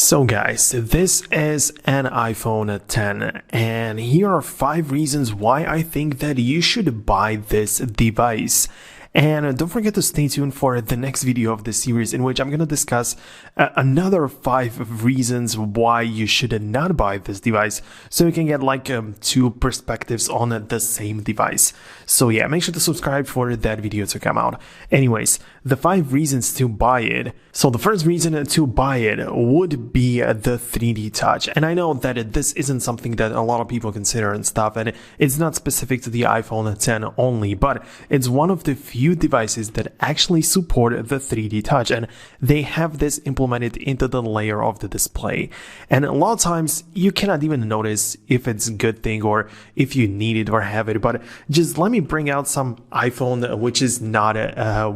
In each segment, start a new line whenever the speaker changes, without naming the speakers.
So guys, this is an iPhone 10 and here are 5 reasons why I think that you should buy this device. And don't forget to stay tuned for the next video of this series in which I'm going to discuss another 5 reasons why you should not buy this device, so you can get like 2 perspectives on the same device. So yeah, make sure to subscribe for that video to come out. Anyways, the 5 reasons to buy it. So the first reason to buy it would be the 3D touch. And I know that this isn't something that a lot of people consider and stuff, and it's not specific to the iPhone 10 only, but it's one of the few devices that actually support the 3D touch, and they have this implemented into the layer of the display. And a lot of times you cannot even notice if it's a good thing or if you need it or have it, but just let me bring out some iPhone which is not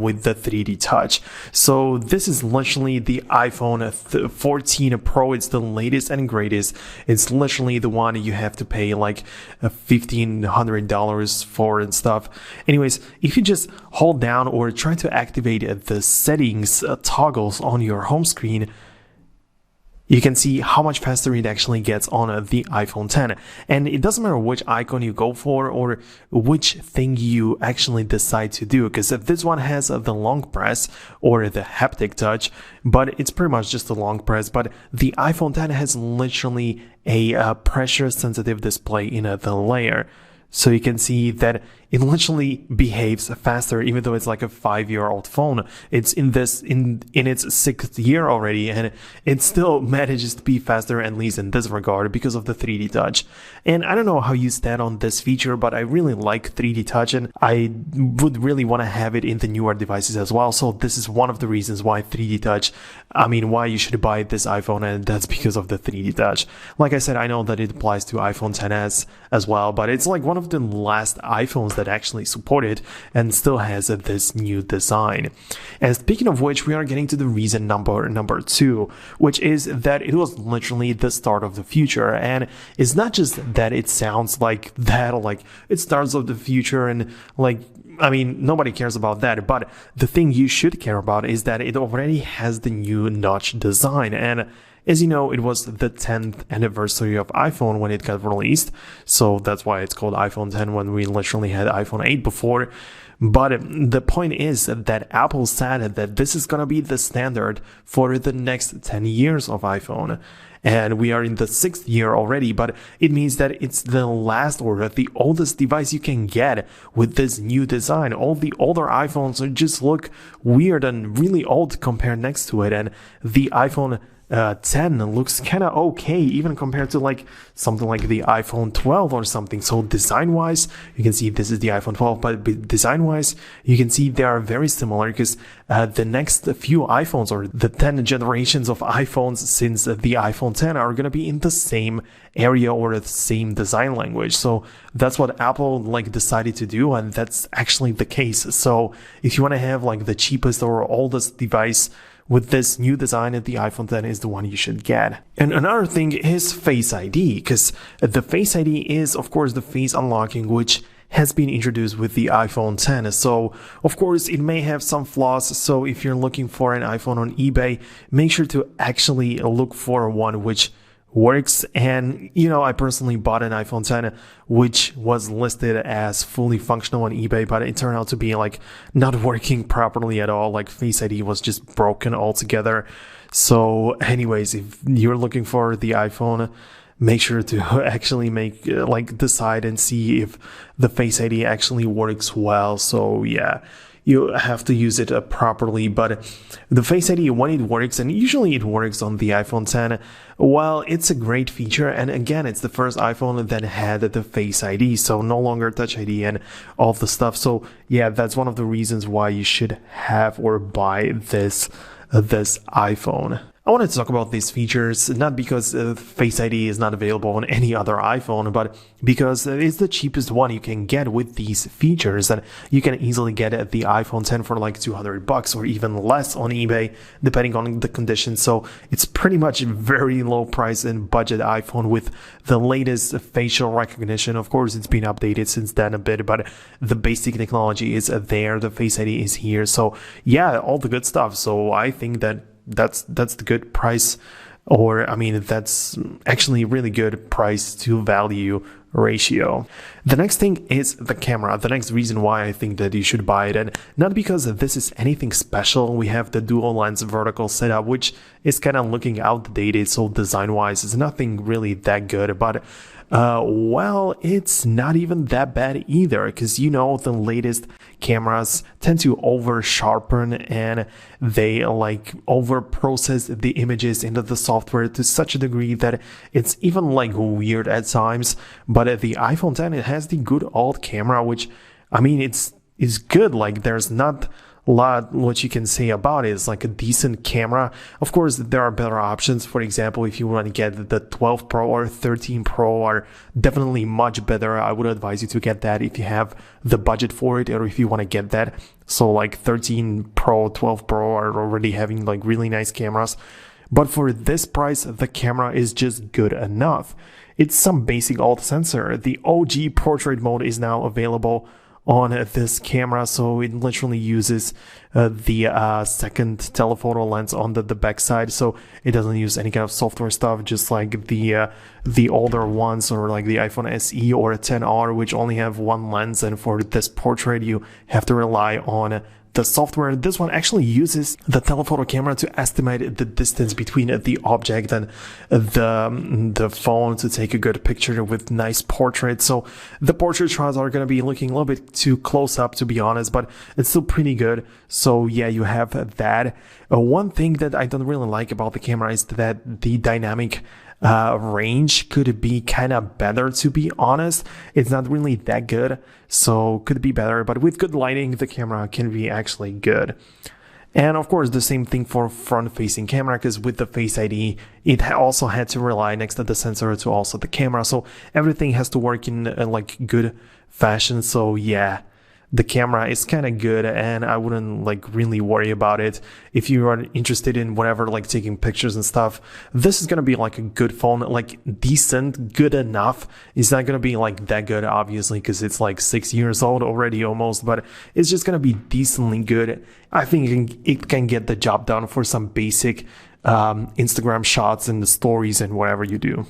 with the 3D touch. So this is literally the iPhone 14 Pro. It's the latest and greatest. It's literally the one you have to pay like $1,500 for and stuff. Anyways, if you just hold down or try to activate the settings toggles on your home screen, you can see how much faster it actually gets on the iPhone 10. And it doesn't matter which icon you go for or which thing you actually decide to do, because if this one has the long press or the haptic touch, but it's pretty much just a long press, but the iPhone 10 has literally a pressure sensitive display in the layer. So you can see that it literally behaves faster, even though it's like a 5-year-old phone. It's in its 6th year already, and it still manages to be faster, at least in this regard, because of the 3D touch. And I don't know how you stand on this feature, but I really like 3D touch, and I would really want to have it in the newer devices as well. So this is one of the reasons why 3D touch, why you should buy this iPhone, and that's because of the 3D touch. Like I said, I know that it applies to iPhone XS as well, but it's like one of the last iPhones that actually support it and still has this new design. And speaking of which, we are getting to the reason number 2, which is that it was literally the start of the future. And it's not just that it sounds like that, like it starts of the future, and like nobody cares about that, but the thing you should care about is that it already has the new notch design. And as you know, it was the 10th anniversary of iPhone when it got released, so that's why it's called iPhone 10 when we literally had iPhone 8 before. But the point is that Apple said that this is going to be the standard for the next 10 years of iPhone. And we are in the 6th year already, but it means that it's the last or the oldest device you can get with this new design. All the older iPhones just look weird and really old compared next to it, and the iPhone 10 looks kind of okay, even compared to like something like the iPhone 12 or something. So design wise, you can see this is the iPhone 12, but design wise, you can see they are very similar, because the next few iPhones or the 10 generations of iPhones since the iPhone 10 are going to be in the same area or the same design language. So that's what Apple decided to do, and that's actually the case. So if you want to have like the cheapest or oldest device with this new design, the iPhone 10 is the one you should get. And another thing is Face ID, because the Face ID is, of course, the face unlocking, which has been introduced with the iPhone 10. So, of course, it may have some flaws. So if you're looking for an iPhone on eBay, make sure to actually look for one which works. And I personally bought an iPhone 10 which was listed as fully functional on eBay, but it turned out to be like not working properly at all. Like Face ID was just broken altogether. So anyways, if you're looking for the iPhone, make sure to actually decide and see if the Face ID actually works well. So yeah, you have to use it properly. But the Face ID, when it works, and usually it works on the iPhone 10, well, it's a great feature. And again, it's the first iPhone that had the Face ID, so no longer Touch ID and all the stuff. So yeah, that's one of the reasons why you should have or buy this iPhone. I wanted to talk about these features, not because Face ID is not available on any other iPhone, but because it's the cheapest one you can get with these features. And you can easily get the iPhone 10 for like $200 or even less on eBay, depending on the conditions. So it's pretty much a very low price and budget iPhone with the latest facial recognition. Of course, it's been updated since then a bit, but the basic technology is there. The Face ID is here. So yeah, all the good stuff. So I think that that's the good price Or, I mean, that's actually really good price to value ratio. The next thing is the camera. The next reason why I think that you should buy it, and not because this is anything special. We have the dual lens vertical setup, which is kind of looking outdated, so design wise it's nothing really that good, but well, it's not even that bad either, because the latest cameras tend to over sharpen and they like over process the images into the software to such a degree that it's even like weird at times. But the iPhone X, it has the good old camera, which, I mean, it's good. Like, there's not a lot what you can say about it. It's like a decent camera. Of course, there are better options. For example, if you want to get the 12 Pro or 13 Pro are definitely much better. I would advise you to get that if you have the budget for it, or if you want to get that. So like 13 Pro, 12 Pro are already having like really nice cameras. But for this price, the camera is just good enough. It's some basic alt sensor. The OG portrait mode is now available on this camera, so it literally uses the second telephoto lens on the back side, so it doesn't use any kind of software stuff, just like the older ones, or like the iPhone SE or a 10R, which only have one lens, and for this portrait you have to rely on the software. This one actually uses the telephoto camera to estimate the distance between the object and the phone to take a good picture with nice portraits. So the portrait shots are going to be looking a little bit too close up, to be honest, but it's still pretty good. So yeah, you have that. One thing that I don't really like about the camera is that the dynamic range could be kind of better, to be honest. It's not really that good, so could be better, but with good lighting the camera can be actually good. And of course the same thing for front facing camera, because with the Face ID it also had to rely next to the sensor to also the camera, so everything has to work in like good fashion. So yeah, the camera is kind of good, and I wouldn't like really worry about it. If you are interested in whatever, like taking pictures and stuff, this is gonna be like a good phone, like decent, good enough. It's not gonna be like that good, obviously, because it's like 6 years old already almost, but it's just gonna be decently good. I think it can get the job done for some basic Instagram shots and the stories and whatever you do.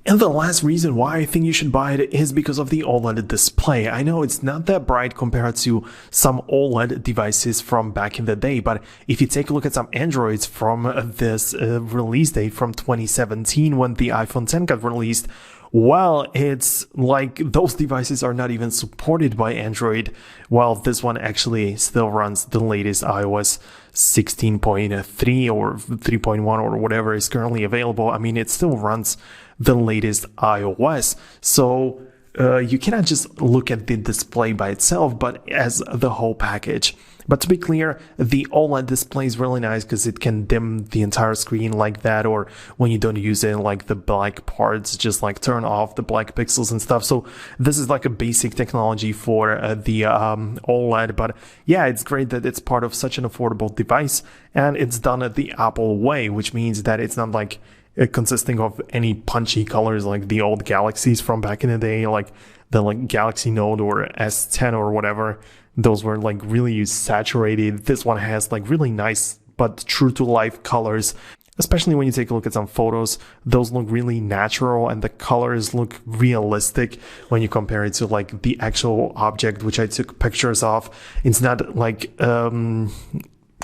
And the last reason why I think you should buy it is because of the OLED display. I know it's not that bright compared to some OLED devices from back in the day, but if you take a look at some Androids from this release date from 2017 when the iPhone X got released, well, it's like those devices are not even supported by Android, while this one actually still runs the latest iOS 16.3 or 3.1 or whatever is currently available. I mean, it still runs the latest iOS. So you cannot just look at the display by itself, but as the whole package. But to be clear, the OLED display is really nice because it can dim the entire screen like that, or when you don't use it, like the black parts, just like turn off the black pixels and stuff. So this is like a basic technology for the OLED, but yeah, it's great that it's part of such an affordable device, and it's done the Apple way, which means that it's not like consisting of any punchy colors like the old Galaxies from back in the day, like the Galaxy Note or S10 or whatever. Those were like really saturated. This one has like really nice but true to life colors. Especially when you take a look at some photos, those look really natural and the colors look realistic when you compare it to like the actual object which I took pictures of. It's not like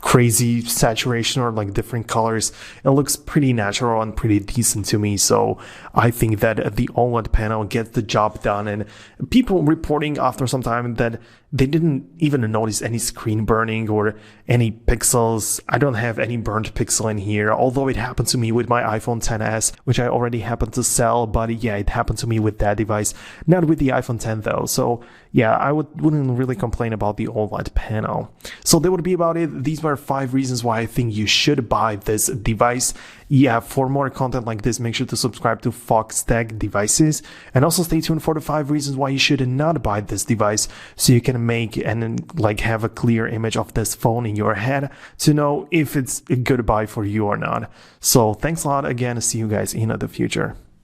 crazy saturation or like different colors. It looks pretty natural and pretty decent to me. So I think that the OLED panel gets the job done, and people reporting after some time that they didn't even notice any screen burning or any pixels. I don't have any burnt pixel in here, although it happened to me with my iPhone XS, which I already happened to sell. But yeah, it happened to me with that device, not with the iPhone X though. So yeah, I wouldn't really complain about the OLED panel. So that would be about it. These were 5 reasons why I think you should buy this device. Yeah, for more content like this, make sure to subscribe to Foxtecc Devices, and also stay tuned for the 5 reasons why you should not buy this device, so you can make and like have a clear image of this phone in your head to know if it's a good buy for you or not. So thanks a lot again. See you guys in the future.